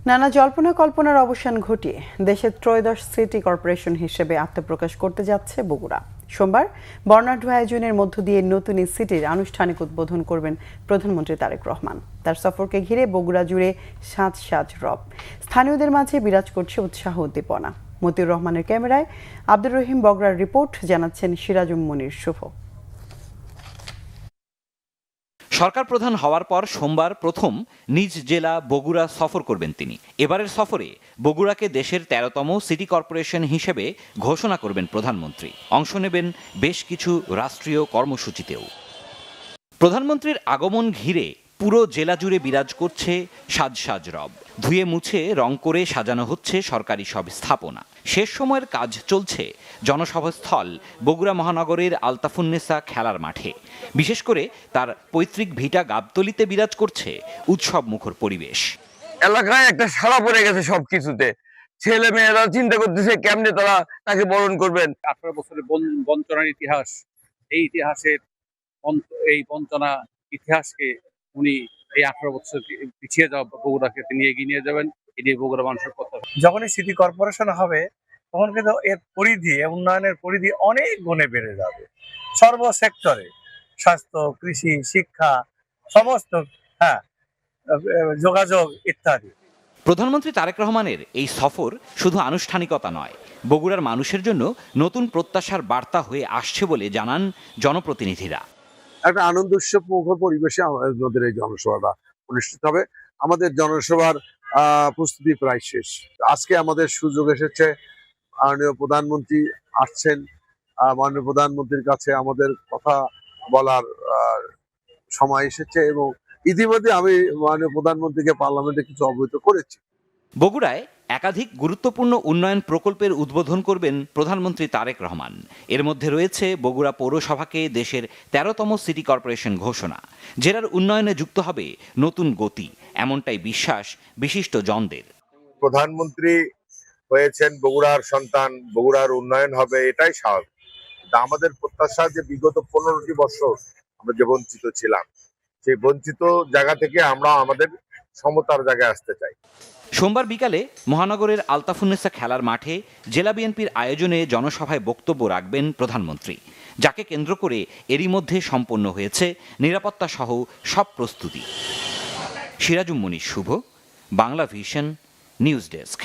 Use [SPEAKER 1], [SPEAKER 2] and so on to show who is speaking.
[SPEAKER 1] নানা জল্পনা কল্পনার অবসান ঘটিয়ে দেশের ত্রয়োদশ সিটি কর্পোরেশন হিসেবে আত্মপ্রকাশ করতে যাচ্ছে বগুড়া। সোমবার বর্ণাঢ্য আয়োজনের মধ্য দিয়ে নতুন এই সিটির আনুষ্ঠানিক উদ্বোধন করবেন প্রধানমন্ত্রী তারেক রহমান। তার সফরকে ঘিরে বগুড়া জুড়ে সাজ সাজ রব। স্থানীয়দের মাঝে বিরাজ করছে উৎসাহ উদ্দীপনা। মতিউর রহমানের ক্যামেরায় আব্দুর রহিম বগরার রিপোর্ট, জানাচ্ছেন সিরাজুম মনির শুভ।
[SPEAKER 2] সরকার প্রধান হওয়ার পর সোমবার প্রথম নিজ জেলা বগুড়া সফর করবেন তিনি। এবারের সফরে বগুড়াকে দেশের ১৩তম সিটি কর্পোরেশন হিসেবে ঘোষণা করবেন প্রধানমন্ত্রী। অংশ নেবেন বেশ কিছু রাষ্ট্রীয় কর্মসূচিতেও। প্রধানমন্ত্রীর আগমন ঘিরে পুরো জেলা জুড়ে বিরাজ করছে সাজ সাজ রব। ধুয়ে মুছে রং করে সাজানো হচ্ছে সরকারি সব স্থাপনা। শেষ সময়ের কাজ চলছে জনসভাস্থল বগুড়া মহানগরের আলতাফুন্নেসা খেলার মাঠে। বিশেষ করে তার পৈতৃক ভিটা গাবতলীতে বিরাজ করছে উৎসব মুখর পরিবেশ।
[SPEAKER 3] এলাকায় একটা সাড়া পড়ে গেছে সবকিছুতে। ছেলে মেয়েরা চিন্তা করতেছে কেমনে তারা তাকে বরণ করবেন।
[SPEAKER 4] 18 বছরের বঞ্চনার ইতিহাস, এই ইতিহাসের এই বঞ্চনা ইতিহাসকে উনি এই 18 বছর পিছিয়ে যাওয়া বগুড়াকে তিনি এগিয়ে নিয়ে যাবেন। এটি বগুড়া মানুষের কথা।
[SPEAKER 5] যখনই সিটি কর্পোরেশন হবে তখন কিন্তু এর পরিধি, উন্নয়নের পরিধি অনেক গুণে বেড়ে যাবে। সর্ব সেক্টরে, স্বাস্থ্য, কৃষি, শিক্ষা, সমস্ত, যোগাযোগ ইত্যাদি।
[SPEAKER 2] প্রধানমন্ত্রী তারেক রহমানের এই সফর শুধু আনুষ্ঠানিকতা নয়, বগুড়ার মানুষের জন্য নতুন প্রত্যাশার বার্তা হয়ে আসছে বলে জানান জনপ্রতিনিধিরা।
[SPEAKER 6] একটা আনন্দ উৎসব মুখর পরিবেশে আমাদের এই জনসভাটা অনুষ্ঠিত হবে। আমাদের জনসভার প্রস্তুতি প্রায় শেষ। আজকে আমাদের সুযোগ এসেছে, মাননীয় প্রধানমন্ত্রী আসছেন। মাননীয় প্রধানমন্ত্রীর কাছে আমাদের কথা বলার সময় এসেছে এবং ইতিমধ্যে আমি মাননীয় প্রধানমন্ত্রীকে পার্লামেন্টে কিছু অবহিত করেছি।
[SPEAKER 2] বগুড়ায় একাধিক গুরুত্বপূর্ণ উন্নয়ন প্রকল্পের উদ্বোধন করবেন প্রধানমন্ত্রী তারেক রহমান। এর মধ্যে রয়েছে বগুড়া পৌরসভাকে দেশের ১৩তম সিটি কর্পোরেশন ঘোষণা। জেলার উন্নয়নে যুক্ত হবে নতুন গতি, এমনটাই বিশ্বাস বিশিষ্ট জনদের।
[SPEAKER 7] প্রধানমন্ত্রী হয়েছেন বগুড়ার সন্তান, বগুড়ার উন্নয়ন হবে, এটাই স্বাভাবিক। আমাদের প্রত্যাশা যে বিগত 15টি বছর আমরা যে বঞ্চিত ছিলাম, সেই বঞ্চিত জায়গা থেকে আমরা আমাদের সমতার জায়গায় আসতে চাই।
[SPEAKER 2] সোমবার বিকালে মহানগরের আলতাফুন্নেসা খেলার মাঠে জেলা বিএনপির আয়োজনে জনসভায় বক্তব্য রাখবেন প্রধানমন্ত্রী, যাকে কেন্দ্র করে এরই মধ্যে সম্পন্ন হয়েছে নিরাপত্তা সহ সব প্রস্তুতি। সিরাজুম মনির শুভ, বাংলা ভিশন, নিউজ ডেস্ক।